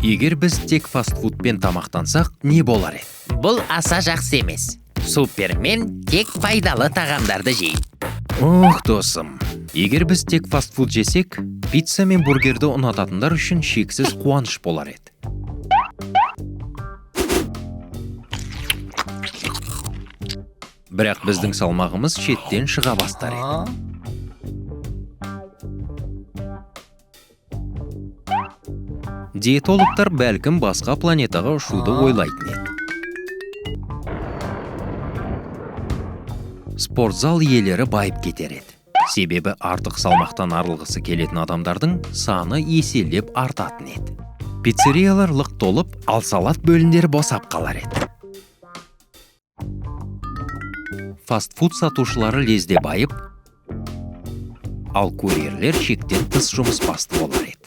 Егер біз тек фастфудпен тамақтансақ, не болар еді? Бұл аса жақсы емес. Супермен тек пайдалы тағамдарды жейді. Ох, досым. Егер біз тек фастфуд жесек, пицца мен бургерді ұнататындар үшін шексіз қуаныш болар еді. Бірақ біздің салмағымыз шеттен шыға бастар еді. Диетологтар бәлкім басқа планетаға ұшуды ойлайтын еді. Спортзал иелері байып кетер еді. Себебі артық салмақтан арылғысы келетін адамдардың саны еселеп артатын еді. Пиццериялар лық толып, ал салат бөлімдері босап қалар еді. Фастфуд сатушылары лезде байып, ал курьерлер шектен тыс жұмыс басты болар еді.